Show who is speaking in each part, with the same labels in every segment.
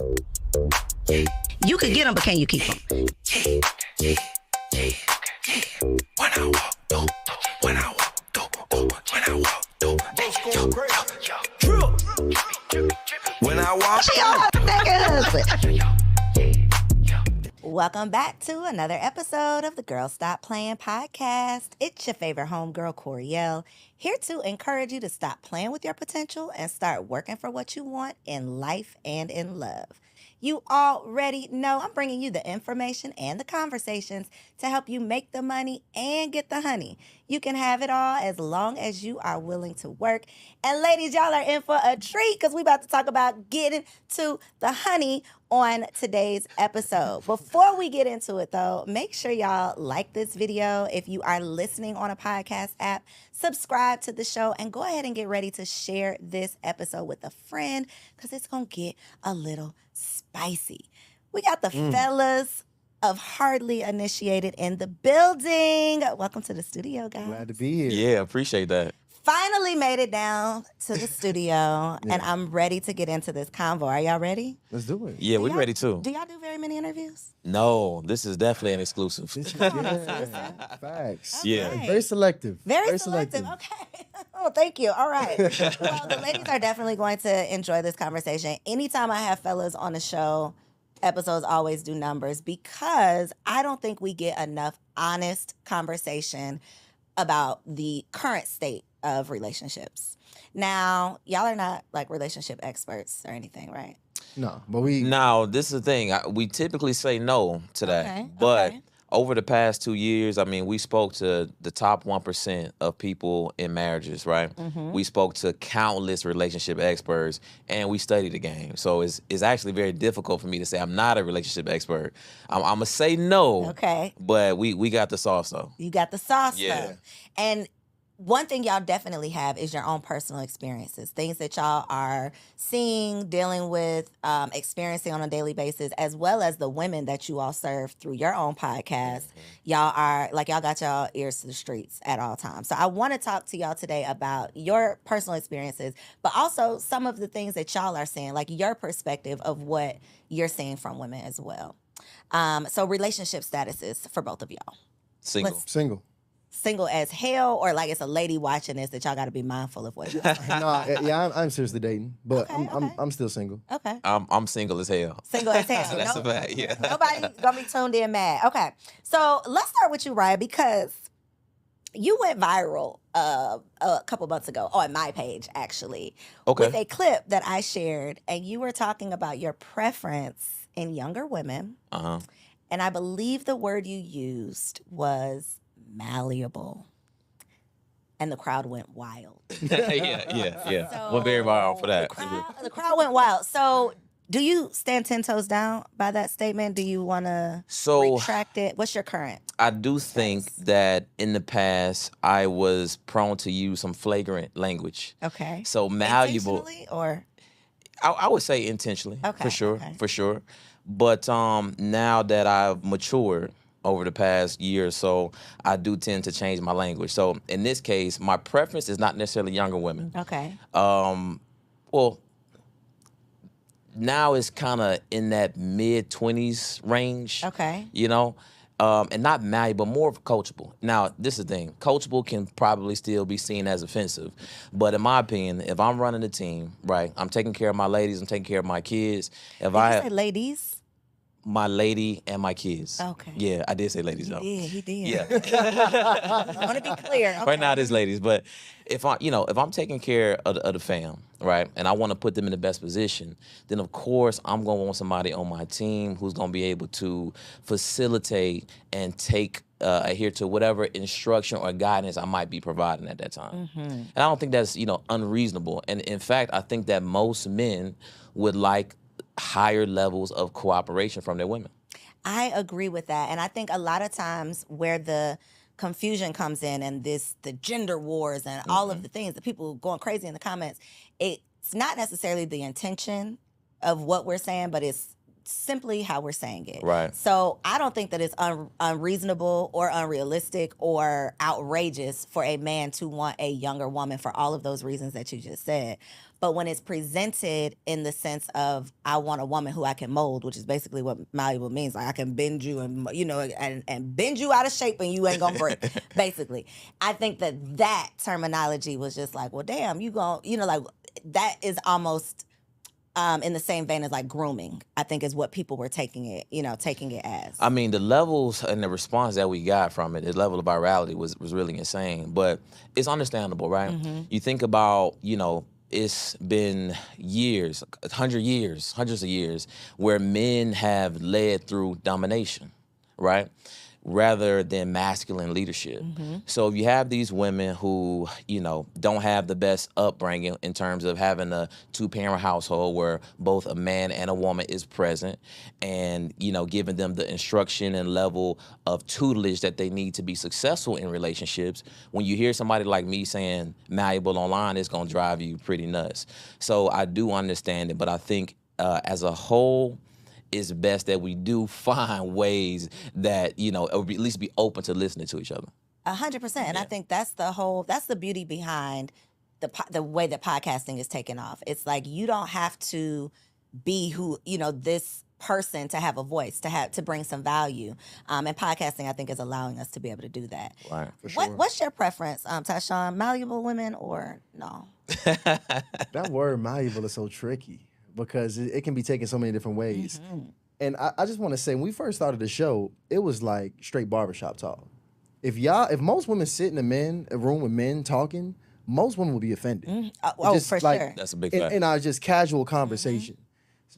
Speaker 1: You could get them, but can you keep them?
Speaker 2: When I walk, do, when I walk, do, when I walk, do, when I walk,
Speaker 1: She don't have a second husband.
Speaker 3: Welcome back to another episode of the Girl Stop Playin podcast. It's your favorite homegirl, Coriel, here to encourage you to stop playing with your potential and start working for what you want in life and in love. You already know I'm bringing you the information and the conversations to help you make the money and get the honey. You can have it all as long as you are willing to work. And ladies, y'all are in for a treat because we about to talk about getting to the honey on today's episode. Before we get into it though, make sure y'all like this video. If you are listening on a podcast app, subscribe to the show and go ahead and get ready to share this episode with a friend because it's going to get a little spicy. We got the fellas of Hardly Initiated in the building. Welcome to the studio, guys.
Speaker 4: Glad to be here.
Speaker 5: Yeah, appreciate that.
Speaker 3: Finally made it down to the studio, and I'm ready to get into this convo. Are y'all ready?
Speaker 4: Let's do it.
Speaker 5: Yeah, we're ready too.
Speaker 3: Do y'all do very many interviews?
Speaker 5: No, this is definitely an exclusive.
Speaker 4: Facts.
Speaker 5: Yeah.
Speaker 3: Okay.
Speaker 4: Very selective.
Speaker 3: Very selective. Okay. Oh, thank you. All right. Well, the ladies are definitely going to enjoy this conversation. Anytime I have fellas on the show, episodes always do numbers because I don't think we get enough honest conversation about the current state of relationships. Now, y'all are not like relationship experts or anything, right?
Speaker 4: No, but we.
Speaker 5: Now, this is the thing. We typically say no to that.
Speaker 3: Okay,
Speaker 5: But
Speaker 3: okay.
Speaker 5: over the past 2 years, I mean, we spoke to the top 1% of people in marriages, right?
Speaker 3: Mm-hmm.
Speaker 5: We spoke to countless relationship experts, and we studied the game. So it's actually very difficult for me to say I'm not a relationship expert. I'm going to say no.
Speaker 3: Okay.
Speaker 5: But we got the sauce, though.
Speaker 3: You got the sauce,
Speaker 5: Yeah.
Speaker 3: though. And one thing y'all definitely have is your own personal experiences, things that y'all are seeing, dealing with, experiencing on a daily basis, as well as the women that you all serve through your own podcast. Y'all are, like, y'all got y'all ears to the streets at all times. So I want to talk to y'all today about your personal experiences, but also some of the things that y'all are seeing, like your perspective of what you're seeing from women as well. So relationship statuses for both of y'all.
Speaker 5: Single.
Speaker 4: Single.
Speaker 3: Single as hell, or like it's a lady watching this that y'all got to be mindful of what you're saying?
Speaker 4: No, yeah, I'm seriously dating, but
Speaker 3: Okay, okay.
Speaker 4: I'm still single.
Speaker 3: Okay.
Speaker 5: I'm single as hell.
Speaker 3: Single as hell.
Speaker 5: That's a fact, yeah.
Speaker 3: Nobody gonna be tuned in mad. Okay. So let's start with you, Ryan, because you went viral a couple months ago on my page, actually,
Speaker 5: Okay.
Speaker 3: with a clip that I shared, and you were talking about your preference in younger women,
Speaker 5: Uh-huh.
Speaker 3: and I believe the word you used was malleable. And the crowd went wild.
Speaker 5: yeah.
Speaker 3: So
Speaker 5: Went very viral for that.
Speaker 3: The crowd went wild. So do you stand 10 toes down by that statement? Do you want to
Speaker 5: So
Speaker 3: retract it? What's your current?
Speaker 5: I do think that in the past I was prone to use some flagrant language.
Speaker 3: Okay.
Speaker 5: So malleable,
Speaker 3: Intentionally or?
Speaker 5: I would say intentionally,
Speaker 3: Okay,
Speaker 5: for sure. But now that I've matured over the past year or so, I do tend to change my language. So in this case, my preference is not necessarily younger women.
Speaker 3: Okay.
Speaker 5: Well, now it's kind of in that mid-20s range.
Speaker 3: Okay.
Speaker 5: You know, and not malleable, but more coachable. Now, this is the thing. Coachable can probably still be seen as offensive. But in my opinion, if I'm running a team, right, I'm taking care of my ladies, I'm taking care of my kids. If
Speaker 3: Did you say ladies?
Speaker 5: my lady and my kids.
Speaker 3: Okay.
Speaker 5: Yeah, I did say ladies though.
Speaker 3: He did.
Speaker 5: Yeah.
Speaker 3: I want to be clear. Okay.
Speaker 5: Right now it is ladies, but if I'm taking care of the fam, right, and I want to put them in the best position, then of course I'm gonna want somebody on my team who's gonna be able to facilitate and adhere to whatever instruction or guidance I might be providing at that time.
Speaker 3: Mm-hmm.
Speaker 5: And I don't think that's unreasonable. And in fact, I think that most men would like higher levels of cooperation from their women.
Speaker 3: I agree with that. And I think a lot of times where the confusion comes in and the gender wars and all of the things that people going crazy in the comments, it's not necessarily the intention of what we're saying, but it's simply how we're saying it.
Speaker 5: Right.
Speaker 3: So I don't think that it's unreasonable or unrealistic or outrageous for a man to want a younger woman for all of those reasons that you just said. But when it's presented in the sense of I want a woman who I can mold, which is basically what malleable means, like I can bend you and and bend you out of shape and you ain't gonna break. Basically, I think that terminology was just like, well, damn, you gon' like that is almost in the same vein as like grooming. I think is what people were taking it as.
Speaker 5: I mean, the levels and the response that we got from it, the level of virality was really insane. But it's understandable, right? You think about, it's been years, hundreds of years, where men have led through domination, right? Rather than masculine leadership. So if you have these women who, don't have the best upbringing in terms of having a two-parent household where both a man and a woman is present and, giving them the instruction and level of tutelage that they need to be successful in relationships, when you hear somebody like me saying malleable online, it's going to drive you pretty nuts. So I do understand it, but I think as a whole, it's best that we do find ways that, at least be open to listening to each other.
Speaker 3: 100%. And I think that's the beauty behind the way that podcasting is taken off. It's like you don't have to be this person to have a voice, to bring some value. And podcasting, I think, is allowing us to be able to do that.
Speaker 5: Right.
Speaker 4: For sure.
Speaker 3: What's your preference, Tysean? Malleable women or no?
Speaker 4: That word malleable is so tricky because it can be taken so many different ways. And I just want to say, when we first started the show, it was like straight barbershop talk. If most women sit in a room with men talking, most women would be offended.
Speaker 3: For sure.
Speaker 5: That's a big fact.
Speaker 4: In our just casual conversation.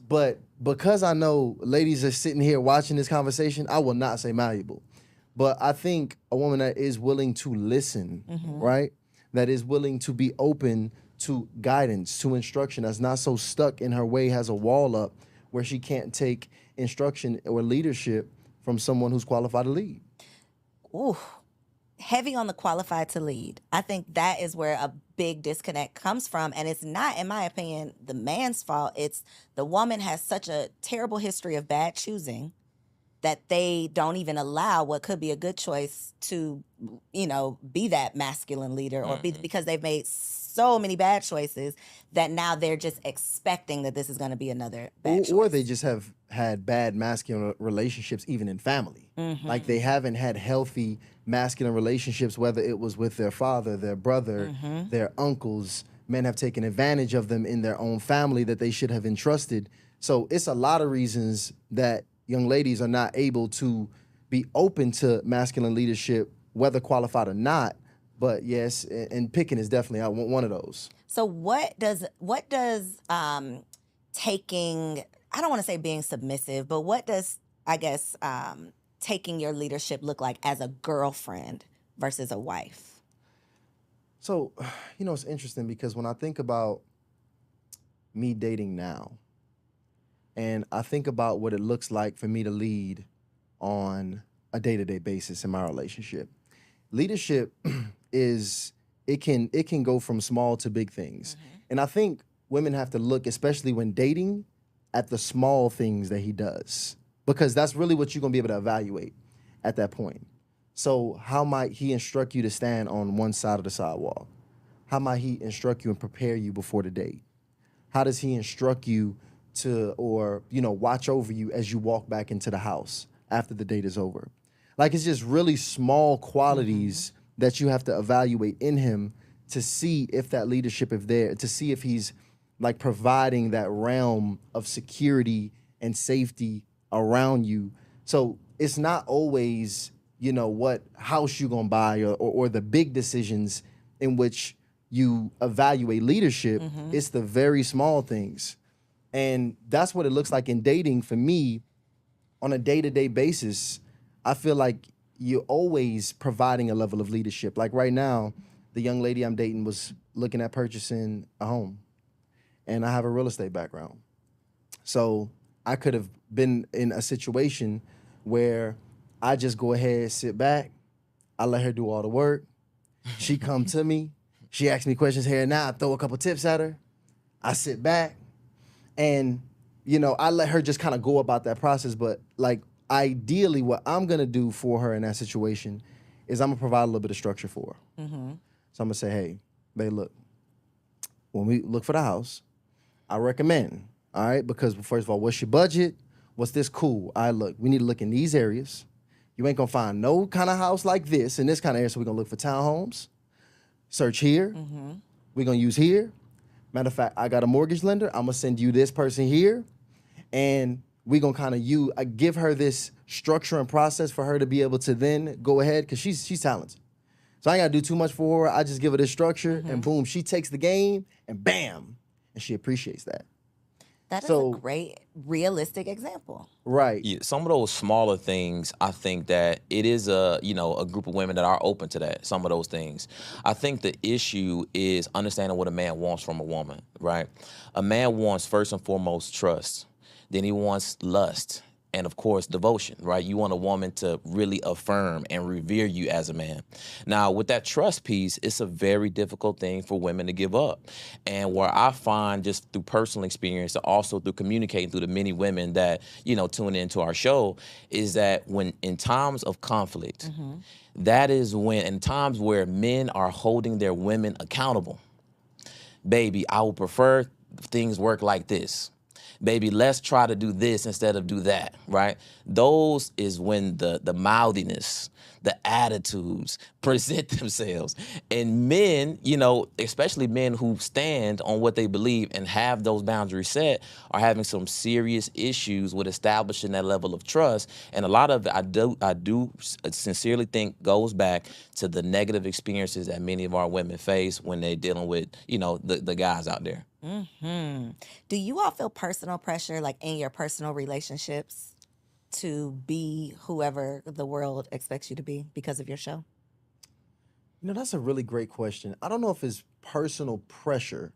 Speaker 4: But because I know ladies are sitting here watching this conversation, I will not say malleable. But I think a woman that is willing to listen, right? That is willing to be open to guidance, to instruction, that's not so stuck in her way, has a wall up where she can't take instruction or leadership from someone who's qualified to lead.
Speaker 3: Ooh, heavy on the qualified to lead. I think that is where a big disconnect comes from. And it's not, in my opinion, the man's fault. It's the woman has such a terrible history of bad choosing that they don't even allow what could be a good choice to, be that masculine leader or because they've made so many bad choices that now they're just expecting that this is going to be another bad choice.
Speaker 4: Or they just have had bad masculine relationships even in family. Like they haven't had healthy masculine relationships, whether it was with their father, their brother, their uncles. Men have taken advantage of them in their own family that they should have entrusted. So it's a lot of reasons that young ladies are not able to be open to masculine leadership, whether qualified or not. But yes, and picking is definitely one of those.
Speaker 3: So what does taking, I don't want to say being submissive, but what does, I guess, taking your leadership look like as a girlfriend versus a wife?
Speaker 4: So, it's interesting because when I think about me dating now, and I think about what it looks like for me to lead on a day-to-day basis in my relationship, leadership it can go from small to big things. And I think women have to look, especially when dating, at the small things that he does, because that's really what you're going to be able to evaluate at that point. So how might he instruct you to stand on one side of the sidewalk? How might he instruct you and prepare you before the date? How does he instruct you to, watch over you as you walk back into the house after the date is over? Like, it's just really small qualities that you have to evaluate in him to see if that leadership is there, to see if he's like providing that realm of security and safety around you. So it's not always, what house you're gonna buy or the big decisions in which you evaluate leadership. It's the very small things. And that's what it looks like in dating for me on a day-to-day basis. I feel like you're always providing a level of leadership. Like right now, the young lady I'm dating was looking at purchasing a home. And I have a real estate background. So I could have been in a situation where I just go ahead, sit back, I let her do all the work. She come to me, she asks me questions here and now, I throw a couple tips at her, I sit back, and I let her just kind of go about that process. But like, ideally, what I'm gonna do for her in that situation is I'm gonna provide a little bit of structure for her. So I'm gonna say, hey, babe, look, when we look for the house, I recommend, all right, because first of all, what's your budget? What's this cool? All right, look, we need to look in these areas. You ain't gonna find no kind of house like this in this kind of area, so we're gonna look for townhomes. Search here. We're gonna use here. Matter of fact, I got a mortgage lender. I'm gonna send you this person here, and we're gonna kind of give her this structure and process for her to be able to then go ahead, because she's talented. So I ain't gotta do too much for her. I just give her this structure, and boom, she takes the game, and bam, and she appreciates that.
Speaker 3: That is
Speaker 4: So-
Speaker 3: a great, realistic example.
Speaker 4: Right.
Speaker 5: Yeah, some of those smaller things, I think that it is a group of women that are open to that. Some of those things, I think the issue is understanding what a man wants from a woman. Right, a man wants first and foremost trust. Then he wants lust. And of course, devotion, right? You want a woman to really affirm and revere you as a man. Now, with that trust piece, it's a very difficult thing for women to give up. And where I find, just through personal experience, and also through communicating through the many women that, tune into our show, is that when in times of conflict, that is when, in times where men are holding their women accountable, baby, I would prefer things work like this. Baby, let's try to do this instead of do that, right? Those is when the mouthiness, the attitudes present themselves. And men, especially men who stand on what they believe and have those boundaries set, are having some serious issues with establishing that level of trust. And a lot of it, I do sincerely think, goes back to the negative experiences that many of our women face when they're dealing with, the guys out there.
Speaker 3: Do you all feel personal pressure, like in your personal relationships, to be whoever the world expects you to be because of your show?
Speaker 4: That's a really great question. I don't know if it's personal pressure,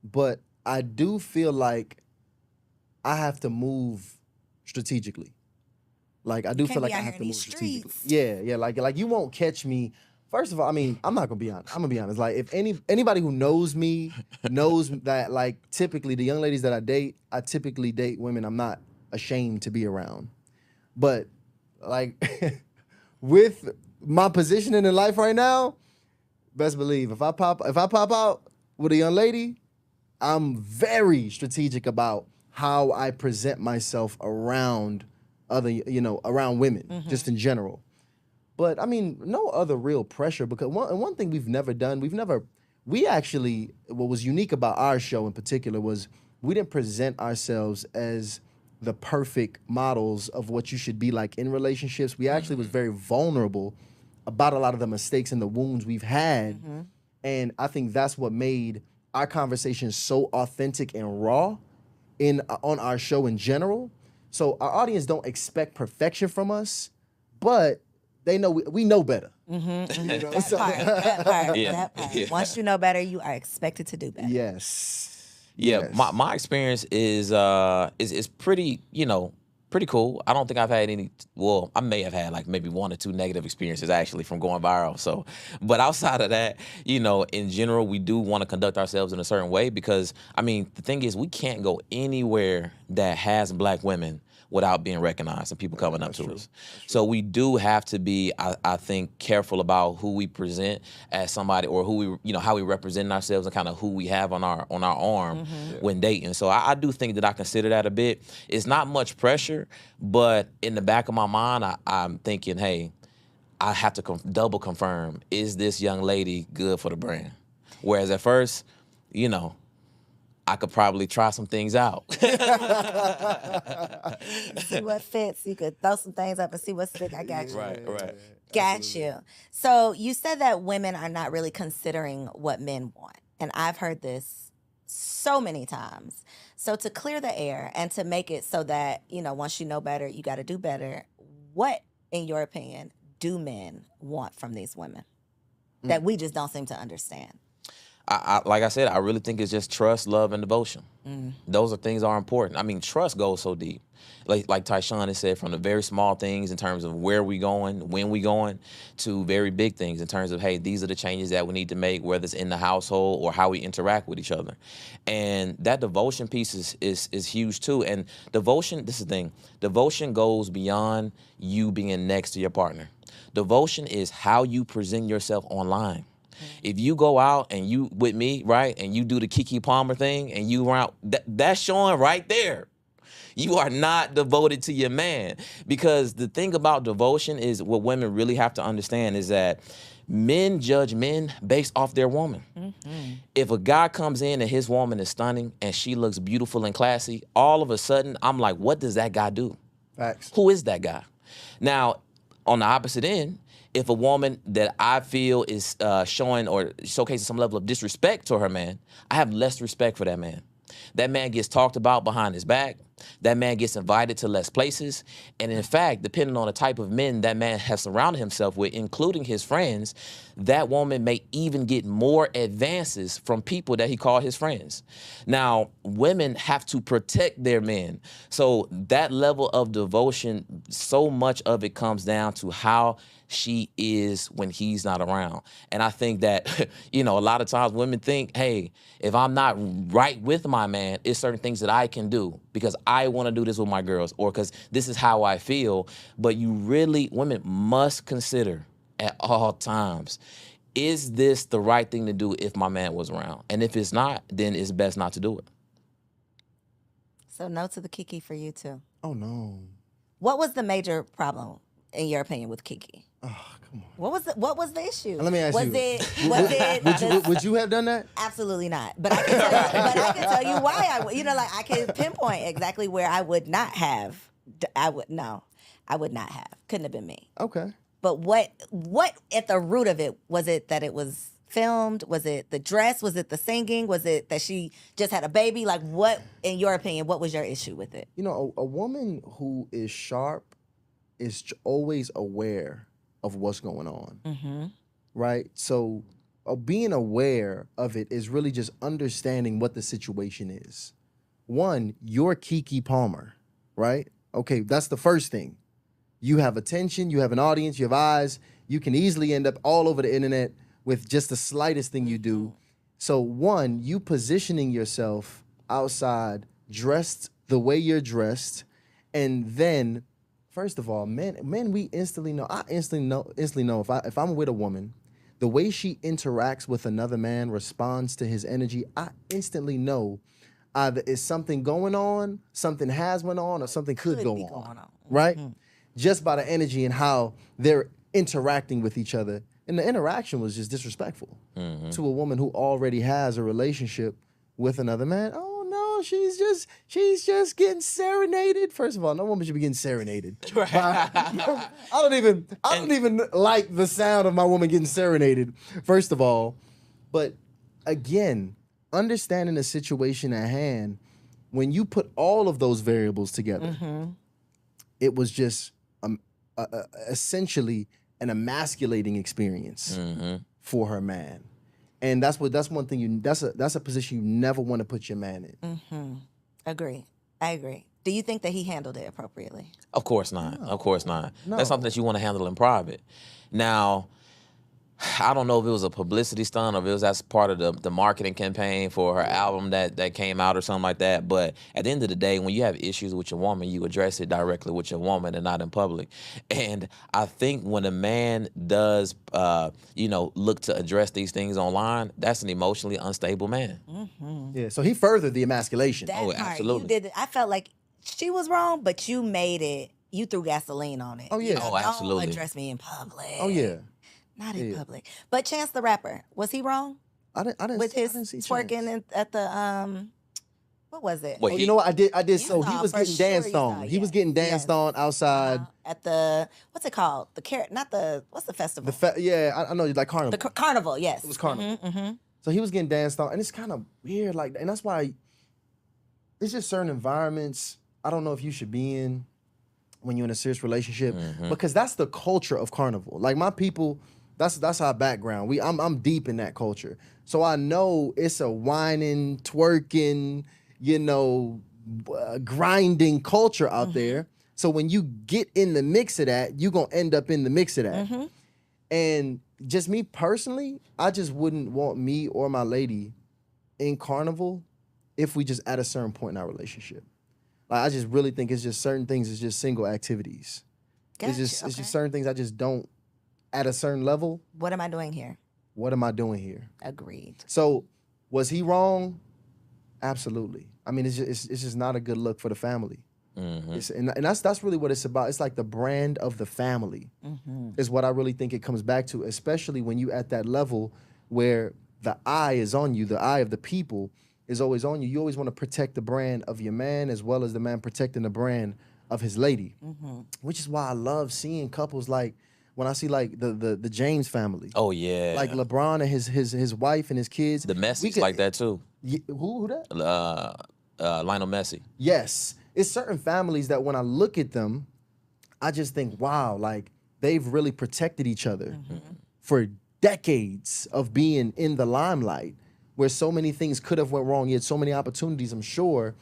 Speaker 4: but I do feel like I have to move strategically. Like, I do
Speaker 3: Can't
Speaker 4: feel
Speaker 3: be
Speaker 4: like I
Speaker 3: out here
Speaker 4: have
Speaker 3: in
Speaker 4: to move
Speaker 3: these
Speaker 4: strategically.
Speaker 3: streets.
Speaker 4: Yeah, like you won't catch me. First of all, I mean, I'm not gonna be honest. I'm gonna be honest. Like, if anybody who knows me knows that, like, typically the young ladies that I typically date women I'm not ashamed to be around. But like with my positioning in life right now, best believe if I pop out with a young lady, I'm very strategic about how I present myself around around women, just in general. But I mean, no other real pressure, because one thing we've never done, we actually, what was unique about our show in particular was we didn't present ourselves as the perfect models of what you should be like in relationships. We actually was very vulnerable about a lot of the mistakes and the wounds we've had. And I think that's what made our conversation so authentic and raw on our show in general. So our audience don't expect perfection from us, but they know we know better.
Speaker 3: That part.
Speaker 5: Yeah. Yeah.
Speaker 3: Once you know better, you are expected to do better.
Speaker 4: Yes.
Speaker 5: Yeah,
Speaker 4: Yes.
Speaker 5: my experience is pretty, pretty cool. I don't think I've had any. Well, I may have had like maybe one or two negative experiences actually from going viral. So, but outside of that, in general, we do want to conduct ourselves in a certain way, because I mean, the thing is, we can't go anywhere that has Black women without being recognized and people coming up to us. So we do have to be, I think, careful about who we present as somebody, or who we, how we represent ourselves, and kind of who we have on our arm when dating. So I do think that I consider that a bit. It's not much pressure, but in the back of my mind, I'm thinking, hey, I have to double confirm, is this young lady good for the brand? Whereas at first, I could probably try some things out.
Speaker 3: See what fits. You could throw some things up and see what sticks. I got you.
Speaker 5: Right.
Speaker 3: Got you. So you said that women are not really considering what men want. And I've heard this so many times. So to clear the air and to make it so that, once you know better, you got to do better, what, in your opinion, do men want from these women that we just don't seem to understand?
Speaker 5: I like I said, I really think it's just trust, love, and devotion. Those are things that are important. I mean, trust goes so deep. Like Tysean has said, from the very small things in terms of where we going, when we going, to very big things in terms of, hey, these are the changes that we need to make, whether it's in the household or how we interact with each other. And that devotion piece is huge too. And devotion, this is the thing, devotion goes beyond you being next to your partner. Devotion is how you present yourself online. If you go out and you with me, right, and you do the Kiki Palmer thing and you around, that's showing right there. You are not devoted to your man. Because the thing about devotion is what women really have to understand is that men judge men based off their woman. If a guy comes in and his woman is stunning and she looks beautiful and classy, all of a sudden, I'm like, what does that guy do?
Speaker 4: Facts.
Speaker 5: Who is that guy? Now, on the opposite end, if a woman that I feel is showing or showcasing some level of disrespect to her man, I have less respect for that man. That man gets talked about behind his back. That man gets invited to less places. And in fact, depending on the type of men that man has surrounded himself with, including his friends, that woman may even get more advances from people that he called his friends. Now, women have to protect their men. So that level of devotion, so much of it comes down to how she is when he's not around. And I think that, a lot of times women think, hey, if I'm not right with my man, it's certain things that I can do because I want to do this with my girls or because this is how I feel. But women must consider at all times, is this the right thing to do if my man was around? And if it's not, then it's best not to do it.
Speaker 3: So no to the Kiki for you too.
Speaker 4: Oh no.
Speaker 3: What was the major problem in your opinion with Kiki?
Speaker 4: Oh, come on.
Speaker 3: What was the issue?
Speaker 4: Let me ask
Speaker 3: was
Speaker 4: you.
Speaker 3: Would
Speaker 4: you have done that?
Speaker 3: Absolutely not. But I can tell you why I can pinpoint exactly where I would not have. I would not have. Couldn't have been me.
Speaker 4: Okay.
Speaker 3: But what at the root of it, was it that it was filmed? Was it the dress? Was it the singing? Was it that she just had a baby? Like what, in your opinion, what was your issue with it?
Speaker 4: A woman who is sharp is always aware of what's going on.
Speaker 3: Mm-hmm.
Speaker 4: Right? So being aware of it is really just understanding what the situation is. One, you're Kiki Palmer, right? Okay, that's the first thing. You have attention, you have an audience, you have eyes. You can easily end up all over the internet with just the slightest thing you do. So one, you positioning yourself outside, dressed the way you're dressed, and then, first of all, men, we instantly know. I instantly know if I'm with a woman, the way she interacts with another man, responds to his energy, I instantly know either is something going on, something has went on, or something could go on. Right? Mm-hmm. Just by the energy and how they're interacting with each other. And the interaction was just disrespectful to a woman who already has a relationship with another man. Oh no, she's just getting serenaded. First of all, no woman should be getting serenaded. Right. I don't even like the sound of my woman getting serenaded, first of all. But again, understanding the situation at hand, when you put all of those variables together, it was just essentially an emasculating experience for her man, and that's one thing that's a position you never want to put your man in.
Speaker 3: I agree. Do you think that he handled it appropriately?
Speaker 5: Of course not.
Speaker 4: No.
Speaker 5: Of course not.
Speaker 4: No.
Speaker 5: That's something that you want to handle in private. Now, I don't know if it was a publicity stunt or if it was as part of the marketing campaign for her album that came out or something like that. But at the end of the day, when you have issues with your woman, you address it directly with your woman and not in public. And I think when a man does, look to address these things online, that's an emotionally unstable man.
Speaker 3: Mm-hmm.
Speaker 4: Yeah, so he furthered the emasculation.
Speaker 5: Oh, absolutely.
Speaker 3: You did it. I felt like she was wrong, but you made it. You threw gasoline on it.
Speaker 4: Oh, yeah.
Speaker 5: Oh, absolutely.
Speaker 3: Don't address me in public.
Speaker 4: Oh, yeah.
Speaker 3: Not in public. But Chance the Rapper, was he wrong?
Speaker 4: I didn't
Speaker 3: with his
Speaker 4: see
Speaker 3: twerking at the what was it?
Speaker 5: Wait,
Speaker 4: you know what I did?
Speaker 3: You
Speaker 4: So he
Speaker 3: saw,
Speaker 4: was
Speaker 3: for
Speaker 4: getting
Speaker 3: sure
Speaker 4: danced
Speaker 3: you
Speaker 4: on.
Speaker 3: saw,
Speaker 4: He was
Speaker 3: yes.
Speaker 4: getting danced on outside.
Speaker 3: At the what's it called? What's the festival?
Speaker 4: I know, like Carnival.
Speaker 3: The carnival, yes.
Speaker 4: It was Carnival.
Speaker 3: Mm-hmm.
Speaker 4: So he was getting danced on, and it's kind of weird, like, and that's why it's just certain environments I don't know if you should be in when you're in a serious relationship, because that's the culture of Carnival. Like my people, that's our background. I'm deep in that culture, so I know it's a whining, twerking, grinding culture out there. So when you get in the mix of that, you're gonna end up in the mix of that. And just me personally, I just wouldn't want me or my lady in Carnival if we just at a certain point in our relationship. Like I just really think it's just certain things. It's just single activities.
Speaker 3: Gotcha,
Speaker 4: It's just certain things I just don't at a certain level.
Speaker 3: What am I doing here?
Speaker 4: what am I doing here?
Speaker 3: Agreed.
Speaker 4: So was he wrong? Absolutely. I mean, it's just not a good look for the family. And that's really what it's about. It's like the brand of the family is what I really think it comes back to, especially when you at that level where the eye is on you, the eye of the people is always on you. You always want to protect the brand of your man as well as the man protecting the brand of his lady, which is why I love seeing couples like when I see like the James family.
Speaker 5: Oh yeah.
Speaker 4: Like LeBron and his wife and his kids.
Speaker 5: The Messi's like that too.
Speaker 4: Who that?
Speaker 5: Lionel Messi.
Speaker 4: Yes. It's certain families that when I look at them, I just think, wow, like they've really protected each other for decades of being in the limelight where so many things could have went wrong. Yet so many opportunities, I'm sure,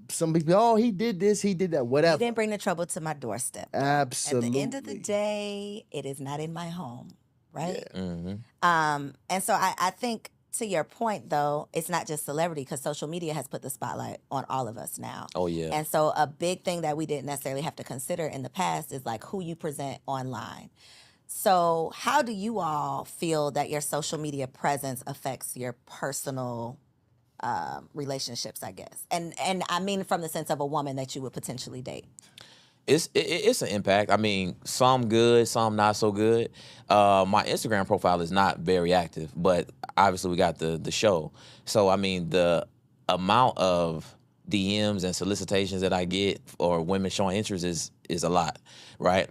Speaker 4: some people, oh, he did this, he did that, whatever.
Speaker 3: He didn't bring the trouble to my doorstep.
Speaker 4: Absolutely.
Speaker 3: At the end of the day, it is not in my home, right?
Speaker 4: Yeah.
Speaker 3: And so I think to your point, though, it's not just celebrity because social media has put the spotlight on all of us now.
Speaker 5: Oh, yeah.
Speaker 3: And so a big thing that we didn't necessarily have to consider in the past is like who you present online. So how do you all feel that your social media presence affects your personal relationships, I guess? And I mean from the sense of a woman that you would potentially date.
Speaker 5: It's an impact. I mean, some good, some not so good. My Instagram profile is not very active, but obviously we got the show. So I mean, the amount of DMs and solicitations that I get or women showing interest is a lot, right?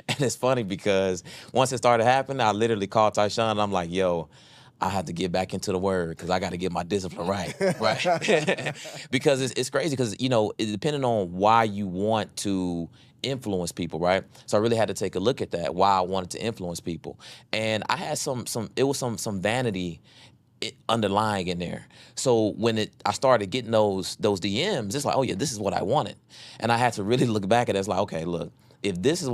Speaker 5: And it's funny because once it started happening, I literally called Tysean and I'm like, yo, I have to get back into the word because I got to get my discipline right, right? Because it's crazy because, you know, it depending on why you want to influence people, right? So I really had to take a look at that, why I wanted to influence people. And I had some vanity underlying in there. So when I started getting those DMs, it's like, oh yeah, this is what I wanted. And I had to really look back at it. It's like, okay, look, if this is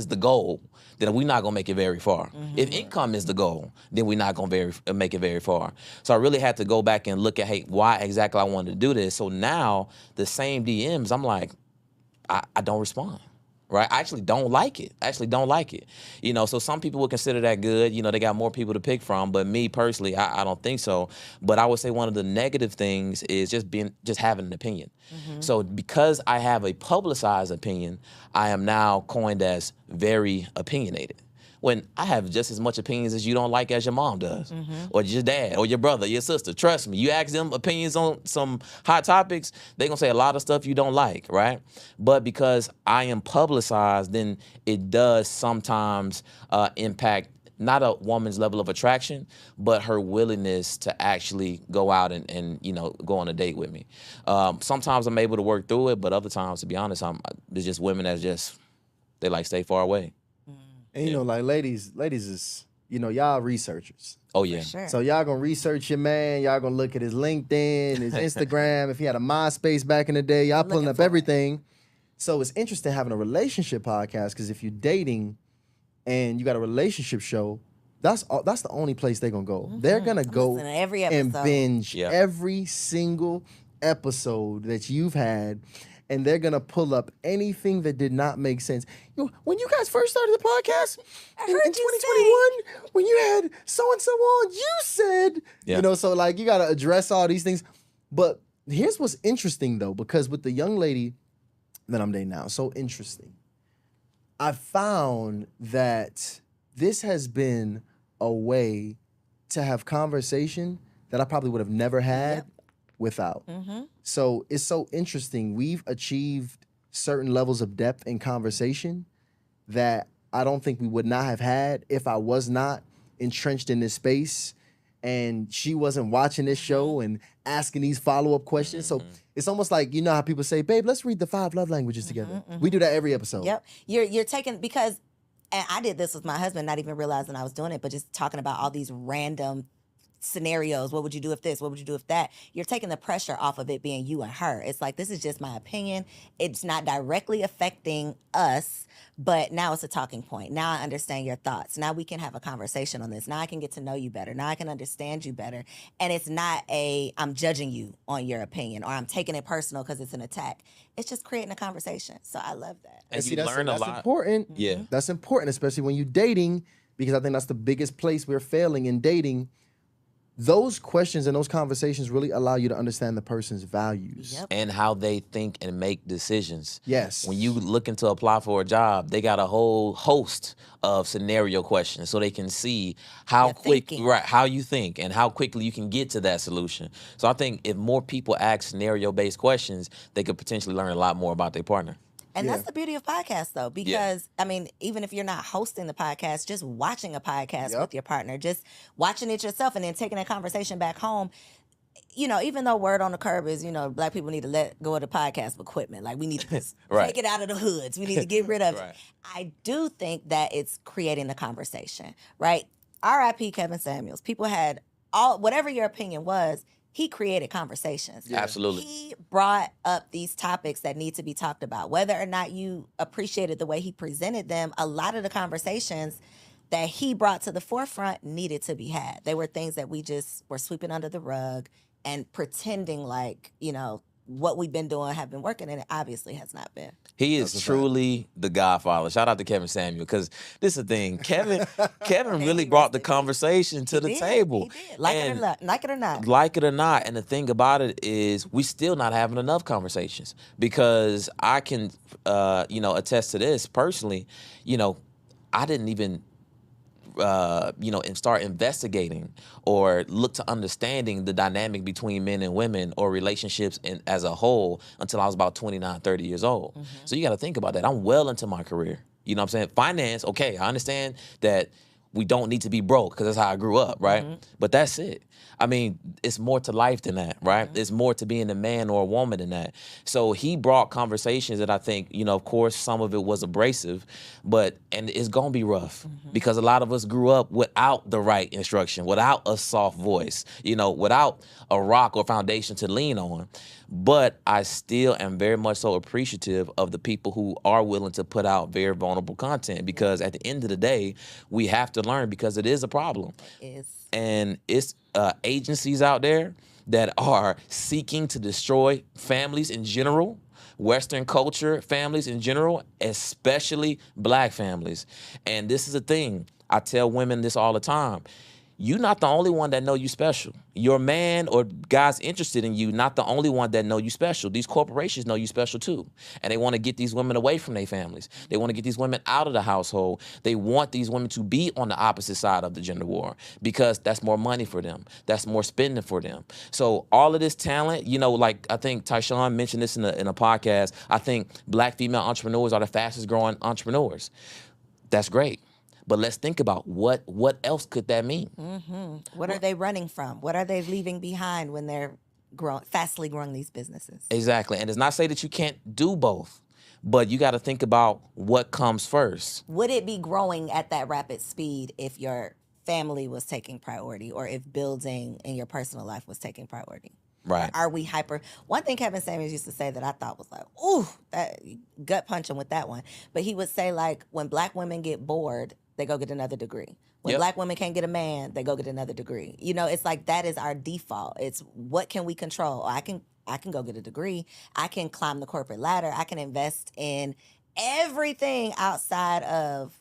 Speaker 5: the goal, then we're not gonna make it very far. If income is the goal, then we're not gonna make it very far. So I really had to go back and look at, hey, why exactly I wanted to do this. So now the same DMs, I'm like, I don't respond. Right? I actually don't like it. You know, so some people would consider that good. You know, they got more people to pick from. But me personally, I don't think so. But I would say one of the negative things is just having an opinion. So because I have a publicized opinion, I am now coined as very opinionated. When I have just as much opinions as you don't like as your mom does, or your dad, or your brother, your sister. Trust me, you ask them opinions on some hot topics, they're gonna say a lot of stuff you don't like, right? But because I am publicized, then it does sometimes impact not a woman's level of attraction, but her willingness to actually go out and you know, go on a date with me. Sometimes I'm able to work through it, but other times, to be honest, there's just women that they like stay far away.
Speaker 4: And you know, like ladies is, you know, y'all researchers.
Speaker 5: Oh yeah.
Speaker 3: For sure.
Speaker 4: So y'all gonna research your man, y'all gonna look at his LinkedIn, his Instagram, if he had a MySpace back in the day, y'all pulling up everything. So it's interesting having a relationship podcast because if you're dating and you got a relationship show, that's the only place they're gonna go. They're gonna go
Speaker 3: Listen to every
Speaker 4: and
Speaker 3: episode.
Speaker 4: binge
Speaker 5: Yeah.
Speaker 4: every single episode that you've had. And they're gonna pull up anything that did not make sense. You know, when you guys first started the podcast in
Speaker 3: heard you
Speaker 4: 2021, when you had so and so on, you said,
Speaker 5: Yeah.
Speaker 4: you know, so like you gotta address all these things. But here's what's interesting though, because with the young lady that I'm dating now, so interesting. I found that this has been a way to have conversation that I probably would have never had without. So it's so interesting. We've achieved certain levels of depth in conversation that I don't think we would not have had if I was not entrenched in this space and she wasn't watching this show and asking these follow-up questions. So it's almost like, you know how people say, babe, let's read the 5 love languages together. We do that every episode.
Speaker 3: Yep. You're taking, because, and I did this with my husband, not even realizing I was doing it, but just talking about all these random scenarios. What would you do if this? What would you do if that? You're taking the pressure off of it being you and her. It's like, this is just my opinion. It's not directly affecting us, but now it's a talking point. Now I understand your thoughts. Now we can have a conversation on this. Now I can get to know you better. Now I can understand you better. And it's not I'm judging you on your opinion or I'm taking it personal because it's an attack. It's just creating a conversation. So I love that.
Speaker 5: And
Speaker 4: see,
Speaker 5: you learn a
Speaker 4: that's
Speaker 5: lot.
Speaker 4: important.
Speaker 5: Yeah.
Speaker 4: That's important, especially when you're dating. because I think that's the biggest place we're failing in dating. Those questions and those conversations really allow you to understand the person's values.
Speaker 3: Yep.
Speaker 5: And how they think and make decisions.
Speaker 4: Yes.
Speaker 5: When you looking to apply for a job, they got a whole host of scenario questions so they can see how
Speaker 3: thinking.
Speaker 5: how you think and how quickly you can get to that solution. So I think if more people ask scenario-based questions, they could potentially learn a lot more about their partner.
Speaker 3: And
Speaker 4: Yeah.
Speaker 3: that's the beauty of podcasts, though, because, I mean, even if you're not hosting the podcast, just watching a podcast
Speaker 4: Yep.
Speaker 3: with your partner, just watching it yourself and then taking a conversation back home, even though word on the curb is, Black people need to let go of the podcast equipment. Like, we need to just
Speaker 5: Right.
Speaker 3: take it out of the hoods. We need to get rid of
Speaker 5: Right.
Speaker 3: it. I do think that it's creating the conversation, right? R.I.P. Kevin Samuels. People had whatever your opinion was, he created conversations.
Speaker 5: Absolutely.
Speaker 3: He brought up these topics that need to be talked about. Whether or not you appreciated the way he presented them, a lot of the conversations that he brought to the forefront needed to be had. They were things that we just were sweeping under the rug and pretending like, what we've been doing have been working, and it obviously has not been.
Speaker 5: He is truly the Godfather. Shout out to Kevin Samuel, because this is the thing. Kevin really brought the conversation to the table.
Speaker 3: He did. Like it or not.
Speaker 5: Like it or not. And the thing about it is we still not having enough conversations, because I can, attest to this personally. I didn't even, and start investigating or look to understanding the dynamic between men and women or relationships as a whole until I was about 29, 30 years old. So you got to think about that. I'm well into my career. You know what I'm saying? Finance, okay, I understand that we don't need to be broke because that's how I grew up, right? But that's it. I mean, it's more to life than that, right? It's more to being a man or a woman than that. So he brought conversations that I think, of course, some of it was abrasive, and it's going to be rough because a lot of us grew up without the right instruction, without a soft voice, without a rock or foundation to lean on. But I still am very much so appreciative of the people who are willing to put out very vulnerable content, because at the end of the day, we have to learn, because it is a problem.
Speaker 3: It is.
Speaker 5: And it's agencies out there that are seeking to destroy families in general, Western culture families in general, especially Black families. And this is the thing. I tell women this all the time. You're not the only one that know you special. Your man or guys interested in you, not the only one that know you special. These corporations know you special too. And they want to get these women away from their families. They want to get these women out of the household. They want these women to be on the opposite side of the gender war, because that's more money for them. That's more spending for them. So all of this talent, like I think Tysean mentioned this in a podcast, I think Black female entrepreneurs are the fastest growing entrepreneurs. That's great. But let's think about what else could that mean?
Speaker 3: What are they running from? What are they leaving behind when they're fastly growing these businesses?
Speaker 5: Exactly. And it's not say that you can't do both, but you got to think about what comes first.
Speaker 3: Would it be growing at that rapid speed if your family was taking priority, or if building in your personal life was taking priority?
Speaker 5: Right.
Speaker 3: Are we hyper? One thing Kevin Samuels used to say that I thought was like, ooh, that gut punching with that one. But he would say, like, when Black women get bored, they go get another degree. When Black women can't get a man, they go get another degree. It's like that is our default. It's what can we control? I can go get a degree. I can climb the corporate ladder. I can invest in everything outside of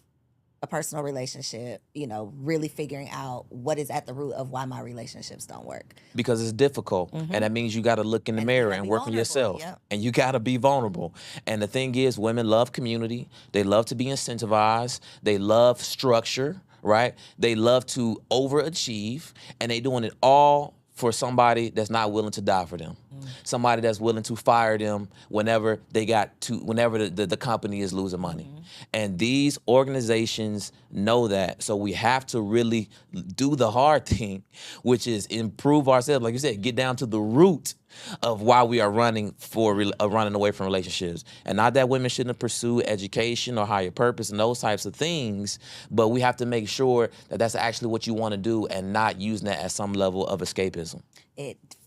Speaker 3: a personal relationship, really figuring out what is at the root of why my relationships don't work.
Speaker 5: Because it's difficult. And that means you got to look in the mirror and work on yourself.
Speaker 3: Yep.
Speaker 5: And you got to be vulnerable. And the thing is, women love community. They love to be incentivized. They love structure, right? They love to overachieve. And they doing it all for somebody that's not willing to die for them. Somebody that's willing to fire them whenever the company is losing money. And these organizations know that. So we have to really do the hard thing, which is improve ourselves. Like you said, get down to the root of why we are running away from relationships. And not that women shouldn't pursue education or higher purpose and those types of things, but we have to make sure that that's actually what you want to do and not using that as some level of escapism.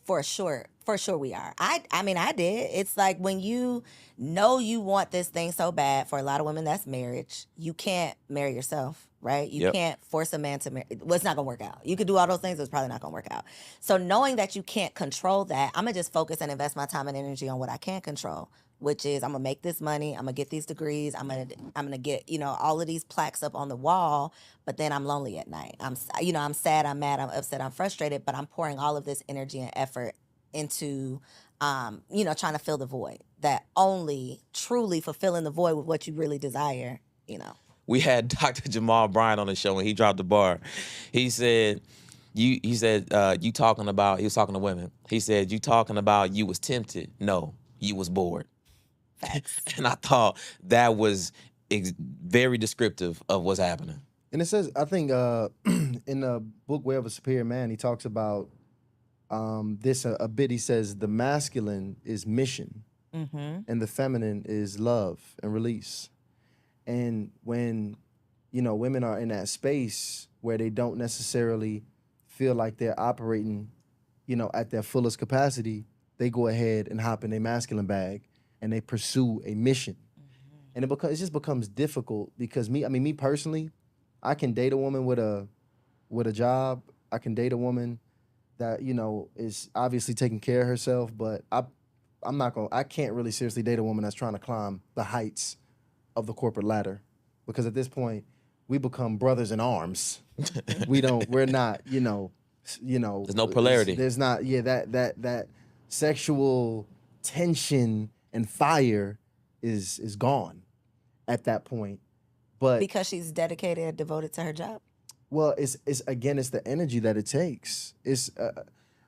Speaker 3: For sure we are. I mean, I did. It's like when you know you want this thing so bad, for a lot of women, that's marriage. You can't marry yourself. right? You
Speaker 5: Yep.
Speaker 3: can't force a man to marry. Well, it's not going to work out. You could do all those things, but it's probably not going to work out. So knowing that you can't control that, I'm going to just focus and invest my time and energy on what I can control, which is I'm going to make this money. I'm going to get these degrees. I'm going to get, all of these plaques up on the wall, but then I'm lonely at night. I'm sad, I'm mad, I'm upset, I'm frustrated, but I'm pouring all of this energy and effort into, trying to fill the void, that only truly fulfilling the void with what you really desire.
Speaker 5: We had Dr. Jamal Bryant on the show, and he dropped the bar. He said, you talking about, he was talking to women. He said, you talking about you was tempted. No, you was bored.
Speaker 3: Facts.
Speaker 5: And I thought that was very descriptive of what's happening.
Speaker 4: And it says, I think in the book Way of a Superior Man, he talks about this a bit. He says the masculine is mission, and the feminine is love and release. And when, women are in that space where they don't necessarily feel like they're operating, at their fullest capacity, they go ahead and hop in their masculine bag and they pursue a mission. And it just becomes difficult because me personally, I can date a woman with a job. I can date a woman that, is obviously taking care of herself, but I can't really seriously date a woman that's trying to climb the heights of the corporate ladder, because at this point we become brothers in arms. We're not, there's
Speaker 5: no polarity.
Speaker 4: There's not, that sexual tension and fire is gone at that point. But
Speaker 3: Because she's dedicated and devoted to her job.
Speaker 4: well, it's the energy that it takes.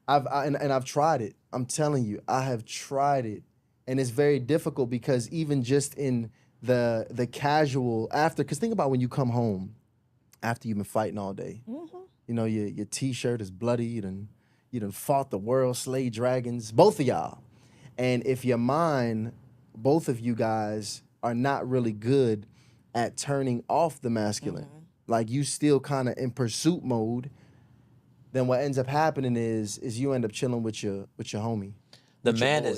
Speaker 4: I've tried it. I'm telling you, I have tried it, and it's very difficult because even just in the casual after, because think about when you come home after you've been fighting all day. Your t-shirt is bloody, you done fought the world, slayed dragons, both of y'all. And if your mind, both of you guys, are not really good at turning off the masculine, like you still kind of in pursuit mode, then what ends up happening is you end up chilling with your homie.
Speaker 5: The
Speaker 4: with your
Speaker 5: man
Speaker 4: boy.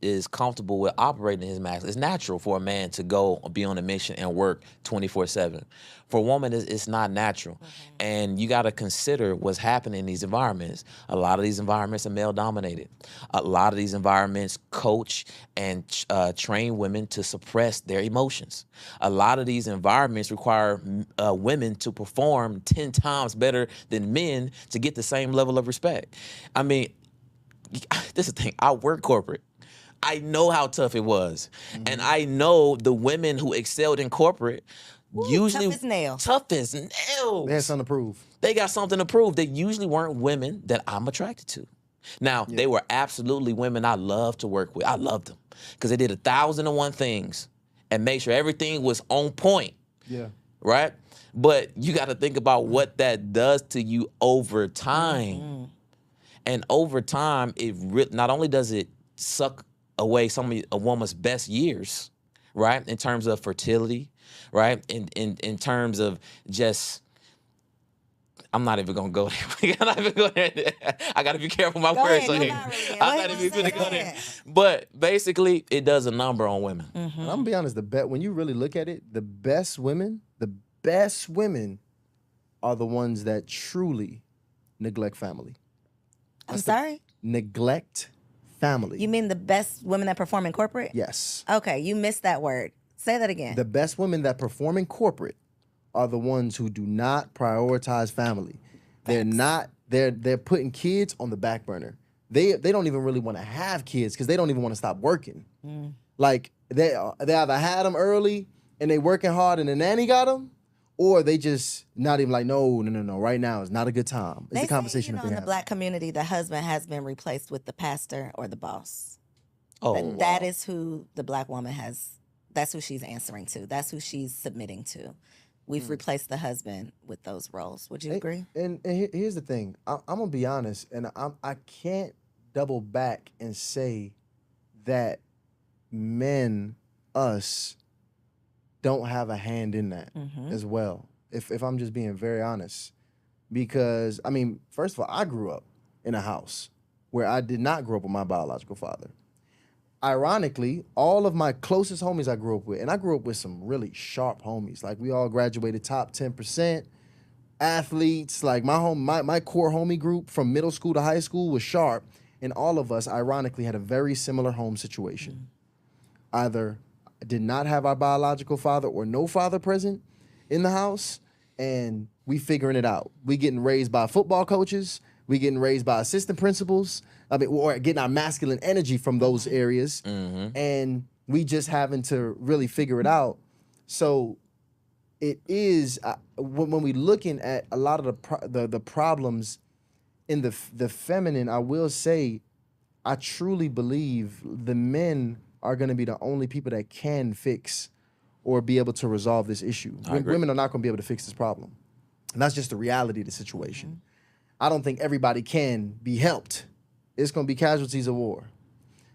Speaker 5: is comfortable with operating his max. It's natural for a man to go be on a mission and work 24/7. For a woman, it's not natural. And you got to consider what's happening in these environments. A lot of these environments are male dominated. A lot of these environments coach and train women to suppress their emotions. A lot of these environments require women to perform 10 times better than men to get the same level of respect. I mean, this is the thing. I work corporate. I know how tough it was. And I know the women who excelled in corporate usually
Speaker 3: tough as nails.
Speaker 5: Tough as nails.
Speaker 4: They had something to prove.
Speaker 5: They got something to prove. They usually weren't women that I'm attracted to. Now, they were absolutely women I loved to work with. I loved them because they did 1,001 things and made sure everything was on point.
Speaker 4: Yeah.
Speaker 5: Right? But you got to think about what that does to you over time. And over time, not only does it suck away a woman's best years, right, in terms of fertility, right, in terms of just, I'm not even gonna go there. I'm not even going there. I gotta be careful with my
Speaker 3: Go
Speaker 5: words.
Speaker 3: ahead,
Speaker 5: on
Speaker 3: no,
Speaker 5: here.
Speaker 3: not really.
Speaker 5: I'm
Speaker 3: Go
Speaker 5: not
Speaker 3: ahead,
Speaker 5: even gonna
Speaker 3: say
Speaker 5: go
Speaker 3: it.
Speaker 5: there. But basically, it does a number on women.
Speaker 4: And I'm gonna be honest, when you really look at it, the best women are the ones that truly neglect family.
Speaker 3: I'm sorry?
Speaker 4: Neglect family.
Speaker 3: You mean the best women that perform in corporate?
Speaker 4: Yes.
Speaker 3: Okay, you missed that word. Say that again.
Speaker 4: The best women that perform in corporate are the ones who do not prioritize family. They're not. They're putting kids on the back burner. They don't even really want to have kids because they don't even want to stop working. Like they either had them early and they working hard and the nanny got them, or they just not even like, no. Right now is not a good time. It's
Speaker 3: They
Speaker 4: a conversation
Speaker 3: say,
Speaker 4: that they
Speaker 3: in the
Speaker 4: have.
Speaker 3: black community, the husband has been replaced with the pastor or the boss.
Speaker 5: Oh,
Speaker 3: That is who the black woman that's who she's answering to. That's who she's submitting to. We've replaced the husband with those roles. Would you agree?
Speaker 4: And here's the thing. I'm gonna be honest, and I can't double back and say that men, us, don't have a hand in that as well. If I'm just being very honest, because I mean, first of all, I grew up in a house where I did not grow up with my biological father. ironically, all of my closest homies I grew up with, and I grew up with some really sharp homies. Like, we all graduated top 10%, athletes. Like, my core homie group from middle school to high school was sharp, and all of us, ironically, had a very similar home situation. Either did not have our biological father or no father present in the house, and we figuring it out. We getting raised by football coaches. We getting raised by assistant principals. I mean, or getting our masculine energy from those areas, and we just having to really figure it out. So it is when we looking at a lot of the problems in the feminine. I will say, I truly believe the men are going to be the only people that can fix or be able to resolve this issue. Women are not going to be able to fix this problem, and that's just the reality of the situation. I don't think everybody can be helped. It's going to be casualties of war.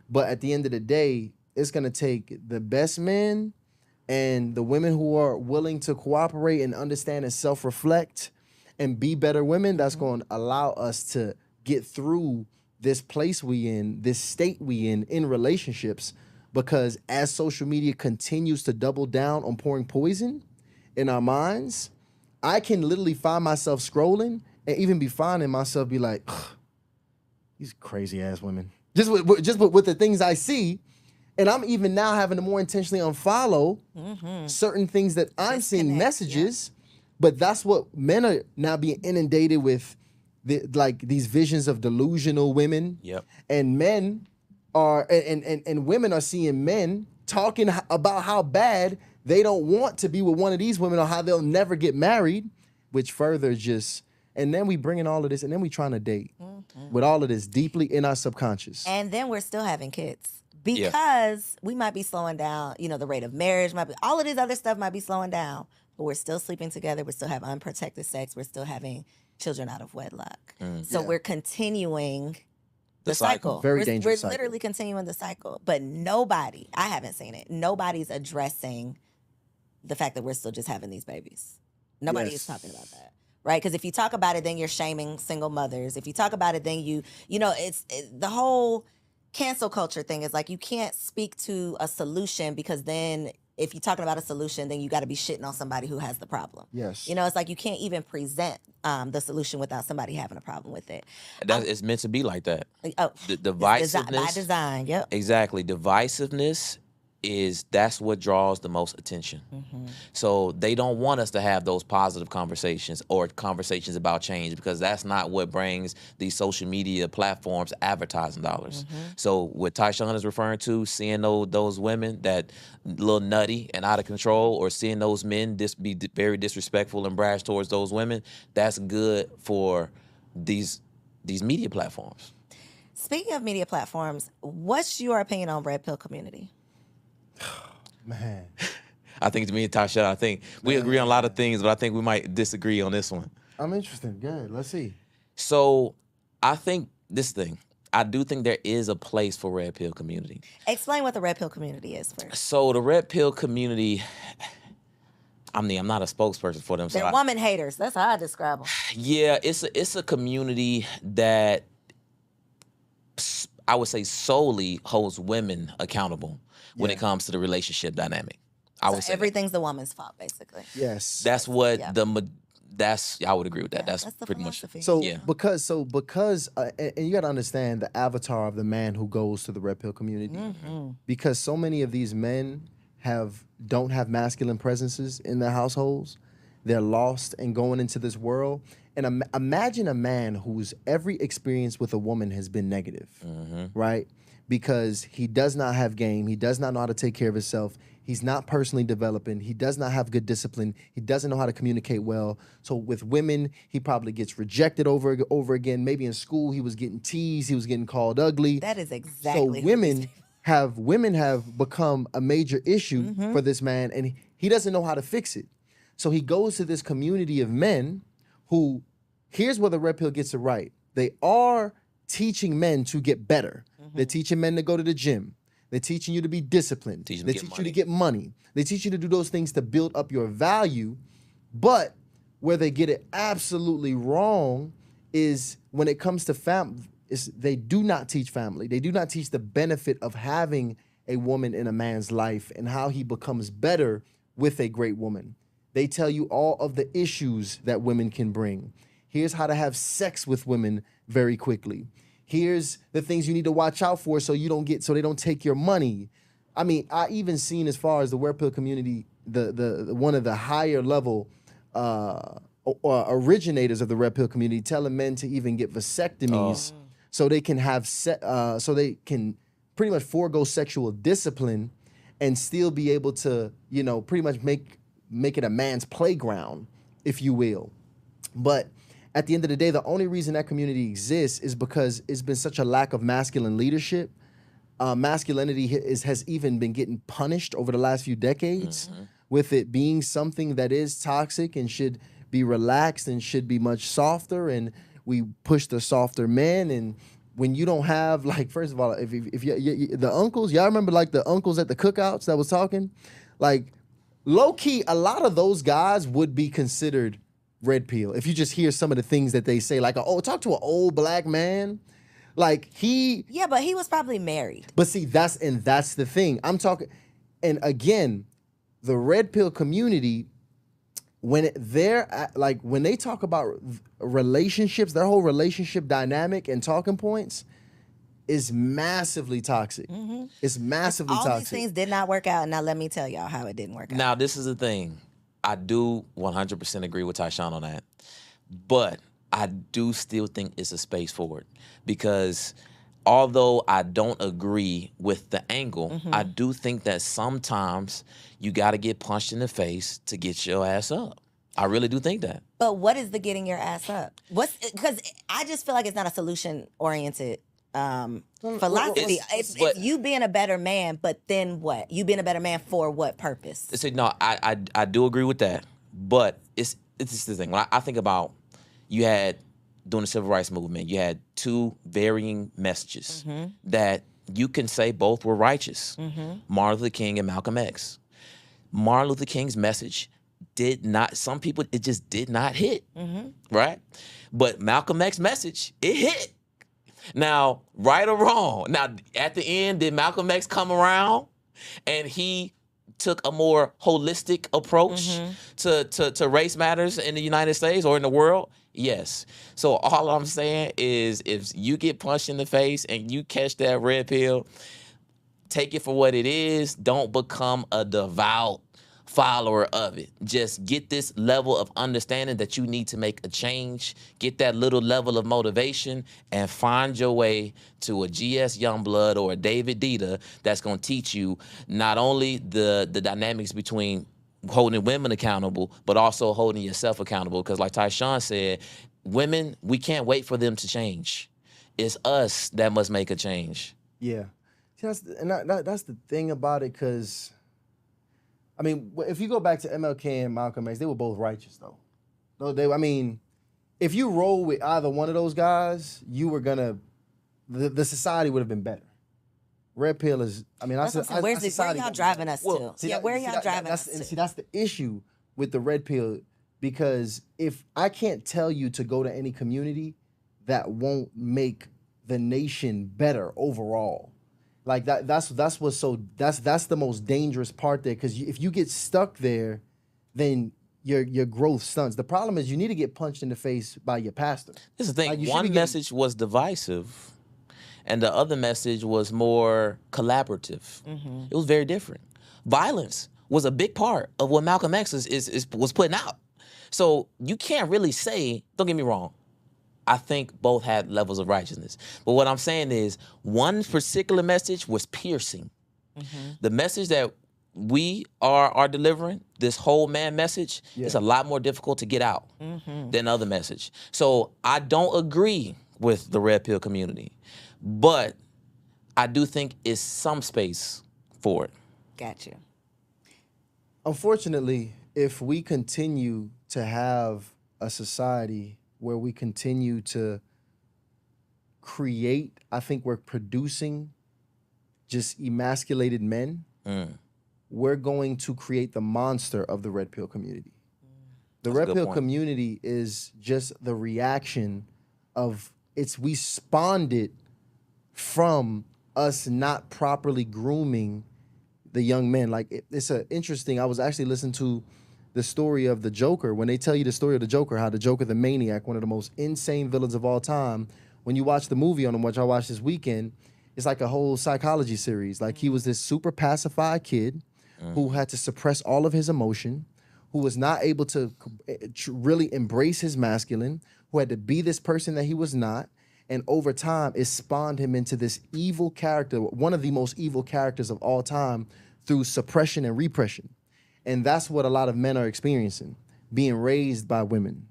Speaker 4: But at the end of the day, it's going to take the best men and the women who are willing to cooperate and understand and self-reflect and be better women. That's going to allow us to get through this place we in, this state we in relationships. Because as social media continues to double down on pouring poison in our minds, I can literally find myself scrolling and even be finding myself be like, these crazy ass women. Just with the things I see, and I'm even now having to more intentionally unfollow certain things that I'm seeing messages. But that's what men are now being inundated with, these visions of delusional women.
Speaker 5: Yep.
Speaker 4: And men are and women are seeing men talking about how bad they don't want to be with one of these women or how they'll never get married, which further just. And then we bring in all of this, and then we trying to date with all of this deeply in our subconscious.
Speaker 3: And then we're still having kids because we might be slowing down, the rate of marriage might be, all of this other stuff might be slowing down, but we're still sleeping together. We still have unprotected sex. We're still having children out of wedlock. So we're continuing the cycle.
Speaker 4: Very dangerous
Speaker 3: We're
Speaker 4: cycle.
Speaker 3: literally continuing the cycle. But nobody, I haven't seen it, nobody's addressing the fact that we're still just having these babies. Nobody is talking about that. Right? Because if you talk about it, then you're shaming single mothers. If you talk about it, then it's the whole cancel culture thing is like you can't speak to a solution because then if you're talking about a solution, then you got to be shitting on somebody who has the problem.
Speaker 4: Yes.
Speaker 3: It's like you can't even present the solution without somebody having a problem with it.
Speaker 5: It's meant to be like that.
Speaker 3: Oh,
Speaker 5: The divisiveness.
Speaker 3: by design, yep.
Speaker 5: Exactly. Divisiveness that's what draws the most attention. So they don't want us to have those positive conversations or conversations about change because that's not what brings these social media platforms advertising dollars. So what Tysean is referring to, seeing those women that little nutty and out of control, or seeing those men be very disrespectful and brash towards those women, that's good for these media platforms.
Speaker 3: Speaking of media platforms, what's your opinion on red pill community?
Speaker 4: Man.
Speaker 5: I think to me and Tasha, I think we agree on a lot of things, but I think we might disagree on this one.
Speaker 4: I'm interested. Good. Let's see.
Speaker 5: So I think I do think there is a place for red pill community.
Speaker 3: Explain what the red pill community is first.
Speaker 5: So the red pill community, I'm not a spokesperson for them.
Speaker 3: They're woman haters. That's how I describe them.
Speaker 5: Yeah, it's a community that I would say solely holds women accountable when it comes to the relationship dynamic. I would say
Speaker 3: everything's the woman's fault, basically.
Speaker 4: Yes.
Speaker 5: that's what I would agree with that. That's
Speaker 3: the
Speaker 5: pretty much
Speaker 3: philosophy.
Speaker 4: So
Speaker 5: Yeah.
Speaker 4: because and you got to understand the avatar of the man who goes to the red pill community, because so many of these men don't have masculine presences in their households. They're lost and going into this world. And imagine a man whose every experience with a woman has been negative, right? Because he does not have game. He does not know how to take care of himself. He's not personally developing. He does not have good discipline. He doesn't know how to communicate well. So with women, he probably gets rejected over again. Maybe in school, he was getting teased. He was getting called ugly.
Speaker 3: That is exactly
Speaker 4: so women have become a major issue for this man, and he doesn't know how to fix it. So he goes to this community of men who, here's where the red pill gets it right. They are teaching men to get better. They're teaching men to go to the gym. They're teaching you to be disciplined. They teach you to get money. They teach you to do those things to build up your value. But where they get it absolutely wrong is when it comes to is they do not teach family. They do not teach the benefit of having a woman in a man's life and how he becomes better with a great woman. They tell you all of the issues that women can bring. Here's how to have sex with women very quickly. Here's the things you need to watch out for so they don't take your money. I mean, I even seen as far as the red pill community, the one of the higher level originators of the red pill community telling men to even get vasectomies so they can have so they can pretty much forego sexual discipline and still be able to, pretty much make it a man's playground, if you will. But at the end of the day, the only reason that community exists is because it's been such a lack of masculine leadership. Masculinity has even been getting punished over the last few decades, with it being something that is toxic and should be relaxed and should be much softer. And we push the softer men. And when you don't have, like, first of all, if the uncles, y'all remember like the uncles at the cookouts that was talking, like low key, a lot of those guys would be considered red pill if you just hear some of the things that they say, like, talk to an old black man. Like
Speaker 3: Yeah, but he was probably married.
Speaker 4: But see, that's the thing. I'm talking, and again, the red pill community, when they talk about relationships, their whole relationship dynamic and talking points is massively toxic. It's massively toxic.
Speaker 3: All these things did not work out, and now let me tell y'all how it didn't work out.
Speaker 5: Now, this is the thing. I do 100% agree with Tysean on that. But I do still think it's a space for it. Because although I don't agree with the angle, I do think that sometimes you got to get punched in the face to get your ass up. I really do think that.
Speaker 3: But what is the getting your ass up? Because I just feel like it's not a solution-oriented philosophy. It's you being a better man, but then what? You being a better man for what purpose?
Speaker 5: So, no, I do agree with that. But it's just the thing. When I think about, you had, during the civil rights movement, you had two varying messages that you can say both were righteous. Martin Luther King and Malcolm X. Martin Luther King's message did not, some people, it just did not hit, right? But Malcolm X's message, it hit. Now, right or wrong, now at the end, did Malcolm X come around and he took a more holistic approach to race matters in the United States or in the world? Yes. So all I'm saying is, if you get punched in the face and you catch that red pill, take it for what it is. Don't become a devout follower of it. Just get this level of understanding that you need to make a change. Get that little level of motivation and find your way to a GS Youngblood or a David Dita that's going to teach you not only the dynamics between holding women accountable, but also holding yourself accountable. Because like Tysean said, women, we can't wait for them to change. It's us that must make a change.
Speaker 4: Yeah. See, that's the thing about it, because, I mean, if you go back to MLK and Malcolm X, they were both righteous, though. If you roll with either one of those guys, you were gonna, the society would have been better. Red pill is,
Speaker 3: where y'all driving us to? Where are y'all driving us to?
Speaker 4: See, that's the issue with the red pill, because if I can't tell you to go to any community, that won't make the nation better overall. Like that's the most dangerous part there, because if you get stuck there, then your growth stunts. The problem is you need to get punched in the face by your pastor.
Speaker 5: This is the thing. One message was divisive, and the other message was more collaborative. It was very different. Violence was a big part of what Malcolm X was putting out. So you can't really say, don't get me wrong, I think both had levels of righteousness. But what I'm saying is, one particular message was piercing. The message that we are delivering, this whole man message, is a lot more difficult to get out than the other message. So I don't agree with the red pill community, but I do think it's some space for it.
Speaker 3: Got you.
Speaker 4: Unfortunately, if we continue to have a society where we continue to create, I think we're producing just emasculated men, we're going to create the monster of the red pill community. The red pill community is just the reaction of we spawned it from us not properly grooming the young men. Like it's a interesting. I was actually listening to the story of the Joker. When they tell you the story of the Joker, how the Joker, the maniac, one of the most insane villains of all time. When you watch the movie on him, which I watched this weekend, it's like a whole psychology series. Like he was this super pacified kid who had to suppress all of his emotion, who was not able to really embrace his masculine, who had to be this person that he was not. And over time, it spawned him into this evil character, one of the most evil characters of all time, through suppression and repression. And that's what a lot of men are experiencing, being raised by women,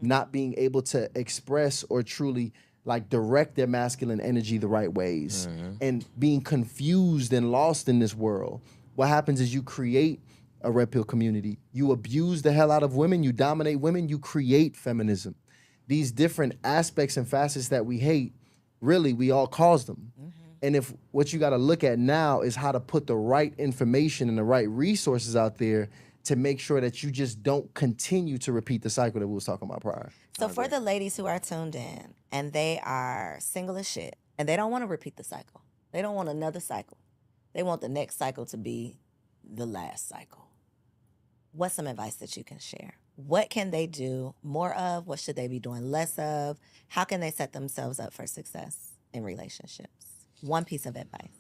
Speaker 4: not being able to express or truly like direct their masculine energy the right ways, and being confused and lost in this world. What happens is you create a red pill community. You abuse the hell out of women, you dominate women, you create feminism. These different aspects and facets that we hate, really, we all cause them. And if what you got to look at now is how to put the right information and the right resources out there to make sure that you just don't continue to repeat the cycle that we was talking about prior.
Speaker 3: So for the ladies who are tuned in and they are single as shit and they don't want to repeat the cycle, they don't want another cycle. They want the next cycle to be the last cycle. What's some advice that you can share? What can they do more of? What should they be doing less of? How can they set themselves up for success in relationships? One piece of advice.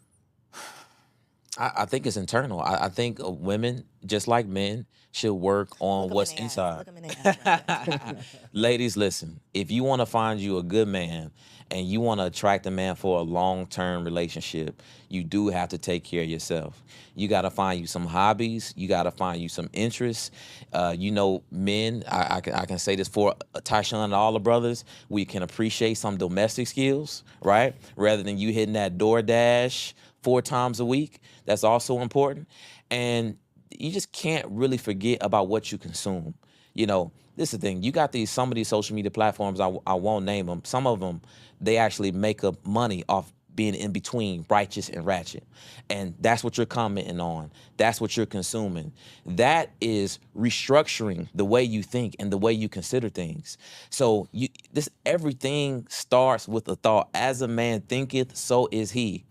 Speaker 5: I think it's internal. I think women, just like men, should work on what's inside.
Speaker 3: Look 'em in the eyes right there.
Speaker 5: Ladies, listen. If you want to find you a good man and you want to attract a man for a long-term relationship, you do have to take care of yourself. You got to find you some hobbies. You got to find you some interests. Men, I can say this for Tysean and all the brothers, we can appreciate some domestic skills, right? Rather than you hitting that DoorDash 4 times a week. That's also important. And you just can't really forget about what you consume. This is the thing. You got some of these social media platforms, I won't name them. Some of them, they actually make up money off being in between righteous and ratchet. And that's what you're commenting on. That's what you're consuming. That is restructuring the way you think and the way you consider things. So everything starts with a thought. As a man thinketh, so is he.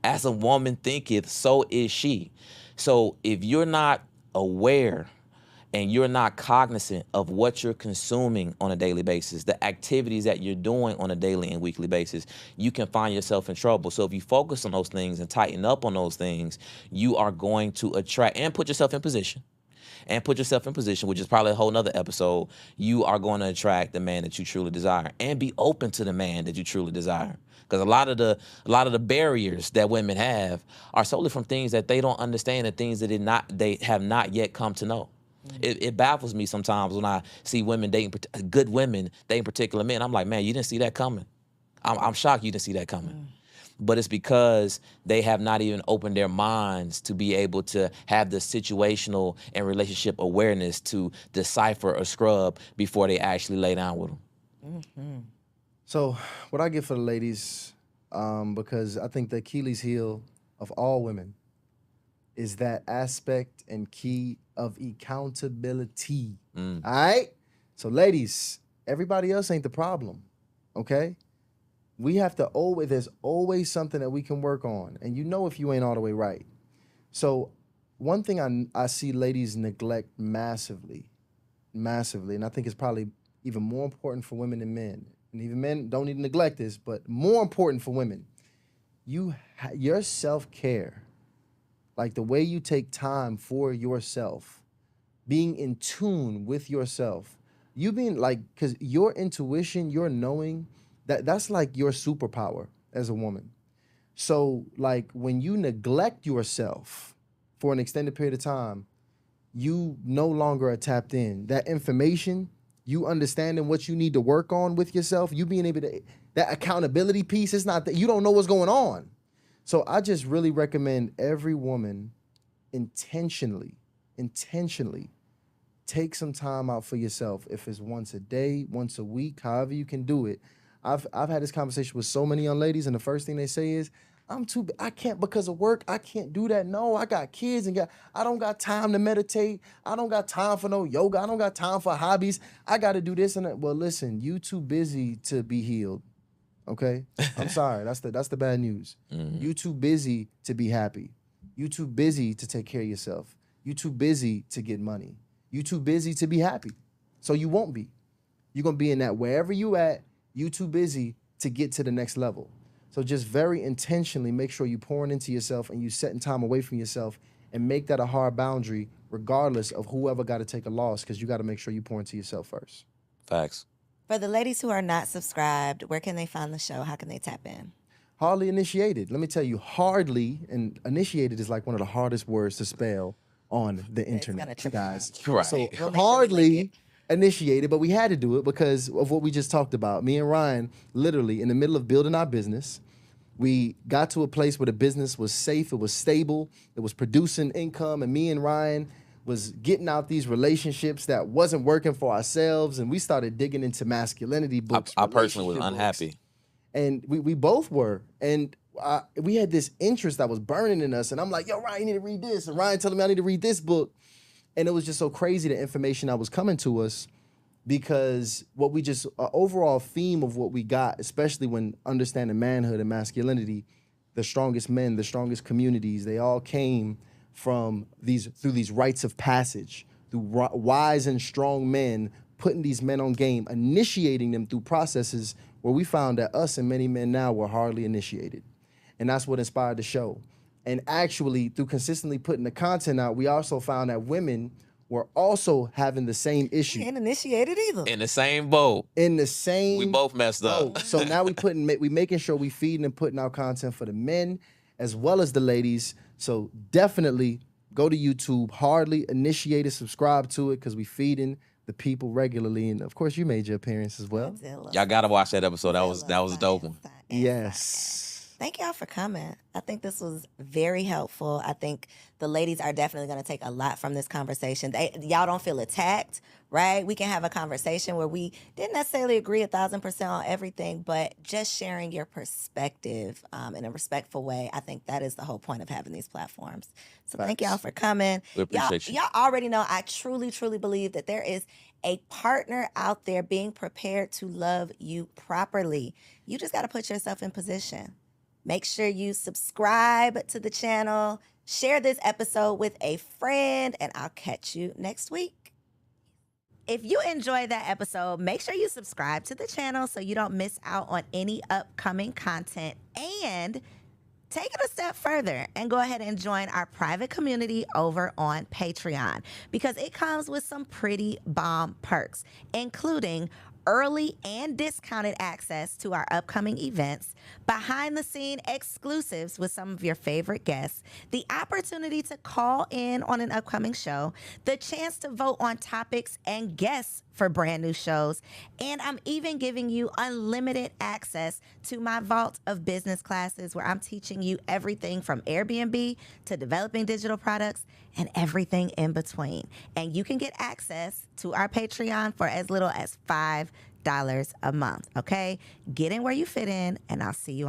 Speaker 5: As a woman thinketh, so is she. So if you're not aware and you're not cognizant of what you're consuming on a daily basis, the activities that you're doing on a daily and weekly basis, you can find yourself in trouble. So if you focus on those things and tighten up on those things, you are going to attract and put yourself in position. Which is probably a whole nother episode. You are going to attract the man that you truly desire and be open to the man that you truly desire. Because a lot of the barriers that women have are solely from things that they don't understand and things that they have not yet come to know. It baffles me sometimes when I see good women dating particular men. I'm like, man, you didn't see that coming. I'm shocked you didn't see that coming. But it's because they have not even opened their minds to be able to have the situational and relationship awareness to decipher or scrub before they actually lay down with them.
Speaker 4: So what I get for the ladies, because I think the Achilles heel of all women is that aspect and key of accountability. All right? So ladies, everybody else ain't the problem, okay? We have to there's always something that we can work on. And if you ain't all the way right. So one thing I see ladies neglect massively, and I think it's probably even more important for women than men. And even men don't need to neglect this, but more important for women, your self-care, like the way you take time for yourself, being in tune with yourself, you being like, because your intuition, your knowing, that's like your superpower as a woman. So like when you neglect yourself for an extended period of time, you no longer are tapped in. That information, you understanding what you need to work on with yourself, you being able to, that accountability piece, it's not that you don't know what's going on. So I just really recommend every woman intentionally take some time out for yourself. If it's once a day, once a week, however you can do it. I've had this conversation with so many young ladies, and the first thing they say is, I can't because of work, I can't do that. No, I got kids I don't got time to meditate. I don't got time for no yoga. I don't got time for hobbies. I got to do this and that. Well, listen, you too busy to be healed. okay? I'm sorry. That's the bad news. You too busy to be happy. You too busy to take care of yourself. You too busy to get money. You too busy to be happy. So you won't be. You're going to be in that wherever you at, you too busy to get to the next level. So just very intentionally make sure you're pouring into yourself and you setting time away from yourself and make that a hard boundary regardless of whoever got to take a loss, because you got to make sure you pour into yourself first.
Speaker 5: Facts.
Speaker 3: For the ladies who are not subscribed, where can they find the show? How can they tap in?
Speaker 4: Hardly initiated. Let me tell you, hardly, and initiated is like one of the hardest words to spell on the internet,
Speaker 3: gonna trip
Speaker 4: guys.
Speaker 5: Right.
Speaker 4: So
Speaker 3: We'll make sure we link
Speaker 4: hardly initiated, but we had to do it because of what we just talked about. Me and Ryan, literally in the middle of building our business, we got to a place where the business was safe, it was stable, it was producing income, and me and Ryan was getting out these relationships that wasn't working for ourselves, and we started digging into masculinity books.
Speaker 5: I personally was
Speaker 4: relationship books.
Speaker 5: unhappy.
Speaker 4: And we both were. And we had this interest that was burning in us. And I'm like, yo, Ryan, you need to read this. And Ryan telling me I need to read this book. And it was just so crazy, the information that was coming to us, because what we just, overall theme of what we got, especially when understanding manhood and masculinity, the strongest men, the strongest communities, they all came from through these rites of passage, through wise and strong men, putting these men on game, initiating them through processes where we found that us and many men now were hardly initiated. And that's what inspired the show. And actually, through consistently putting the content out, we also found that women were also having the same issue.
Speaker 3: Ain't initiated either.
Speaker 5: In the same boat.
Speaker 4: In the same
Speaker 5: We both messed up.
Speaker 4: boat. So now we making sure we feeding and putting out content for the men as well as the ladies. So definitely go to YouTube, hardly initiated, subscribe to it, because we feeding the people regularly. And of course, you made your appearance as well.
Speaker 5: Y'all gotta watch that episode. That was a dope one.
Speaker 4: Yes.
Speaker 3: Thank y'all for coming. I think this was very helpful. I think the ladies are definitely going to take a lot from this conversation. Y'all don't feel attacked, right? We can have a conversation where we didn't necessarily agree 1,000% on everything, but just sharing your perspective in a respectful way. I think that is the whole point of having these platforms. So thank y'all for coming.
Speaker 5: We appreciate you.
Speaker 3: Y'all already know I truly, truly believe that there is a partner out there being prepared to love you properly. You just got to put yourself in position. Make sure you subscribe to the channel, share this episode with a friend, and I'll catch you next week. If you enjoyed that episode, make sure you subscribe to the channel so you don't miss out on any upcoming content, and take it a step further and go ahead and join our private community over on Patreon, because it comes with some pretty bomb perks, including early and discounted access to our upcoming events, behind-the-scene exclusives with some of your favorite guests, the opportunity to call in on an upcoming show, the chance to vote on topics and guests for brand new shows, and I'm even giving you unlimited access to my vault of business classes where I'm teaching you everything from Airbnb to developing digital products and everything in between. And you can get access to our Patreon for as little as $5 a month, okay? Get in where you fit in, and I'll see you on